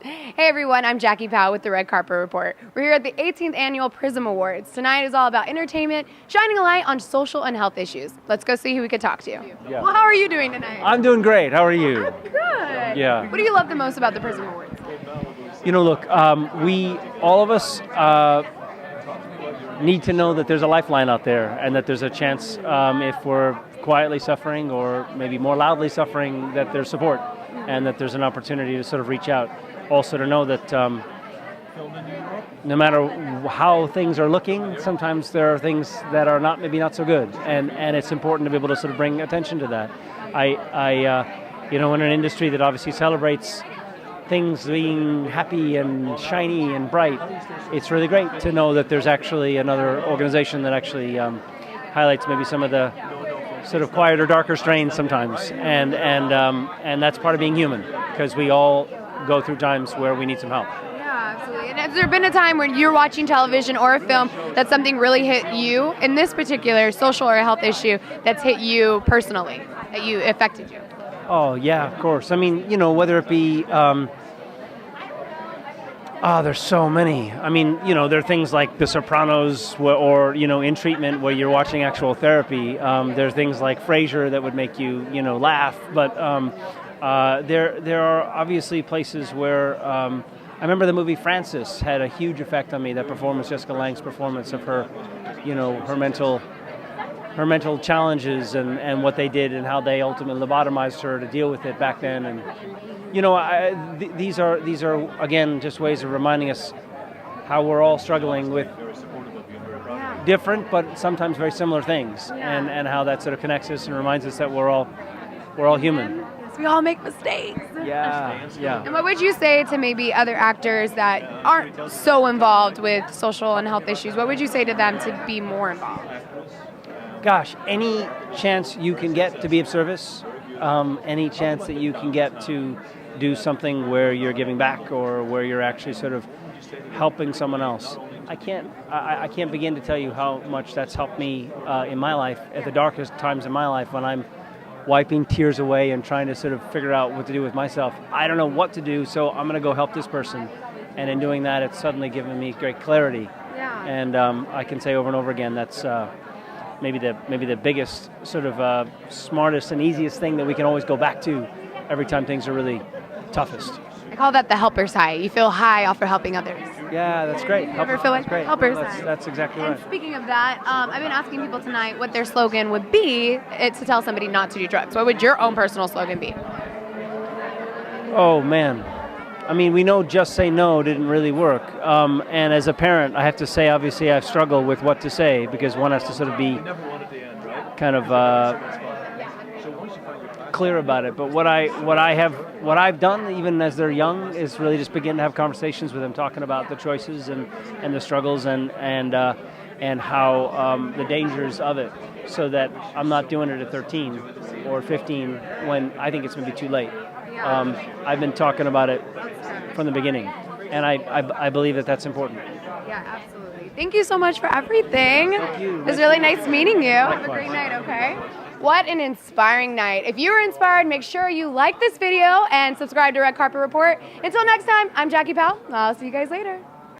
Hey everyone, I'm Jackie Powell with the Red Carpet Report. We're here at the 18th Annual PRISM Awards. Tonight is all about entertainment, shining a light on social and health issues. Let's go see who we could talk to. Yeah. Well, how are you doing tonight? I'm doing great. How are you? I'm good. Yeah. What do you love the most about the PRISM Awards? You know, look, all of us need to know that there's a lifeline out there and that there's a chance if we're quietly suffering or maybe more loudly suffering, that there's support and that there's an opportunity to sort of reach out. Also to know that no matter how things are looking, sometimes there are things that are maybe not so good, and it's important to be able to sort of bring attention to that. In an industry that obviously celebrates things being happy and shiny and bright, it's really great to know that there's actually another organization that actually highlights maybe some of the sort of quieter, darker strains sometimes, and that's part of being human, because we all go through times where we need some help. Yeah, absolutely. And has there been a time when you're watching television or a film that something really hit you, in this particular social or health issue, that's hit you personally, that affected you? Oh, yeah, of course. I mean, whether it be, there's so many. I mean, there are things like The Sopranos or In Treatment where you're watching actual therapy. There's things like Frasier that would make you, laugh. But there are obviously places where I remember the movie Frances had a huge effect on me. That performance, Jessica Lange's performance of her, her mental challenges and what they did and how they ultimately lobotomized her to deal with it back then. And these are again just ways of reminding us how we're all struggling with different but sometimes very similar things, and how that sort of connects us and reminds us that we're all human. We all make mistakes. Yeah. And what would you say to maybe other actors that aren't so involved with social and health issues? What would you say to them to be more involved? Gosh, any chance you can get to be of service, any chance that you can get to do something where you're giving back or where you're actually sort of helping someone else. I can't begin to tell you how much that's helped me in my life at the darkest times in my life, when I'm wiping tears away and trying to sort of figure out what to do with myself. I don't know what to do, so I'm going to go help this person. And in doing that, it's suddenly given me great clarity. Yeah. And I can say over and over again, that's maybe the biggest sort of smartest and easiest thing that we can always go back to every time things are really toughest. I call that the helper's high. You feel high off for helping others. Yeah, that's great. You ever feel like helper's high? That's exactly right. And speaking of that, I've been asking people tonight what their slogan would be to tell somebody not to do drugs. What would your own personal slogan be? Oh, man. I mean, we know just say no didn't really work. And as a parent, I have to say, obviously, I've struggled with what to say, because one has to sort of be kind of clear about it. But what I've done, even as they're young, is really just begin to have conversations with them, talking about the choices and the struggles and how the dangers of it, so that I'm not doing it at 13 or 15 when I think it's going to be too late. I've been talking about it from the beginning, and I believe that that's important. Yeah, absolutely. Thank you so much for everything. Thank you. It was really nice meeting you. Likewise. Have a great night, okay? What an inspiring night. If you were inspired, make sure you like this video and subscribe to Red Carpet Report. Until next time, I'm Jackie Powell. I'll see you guys later.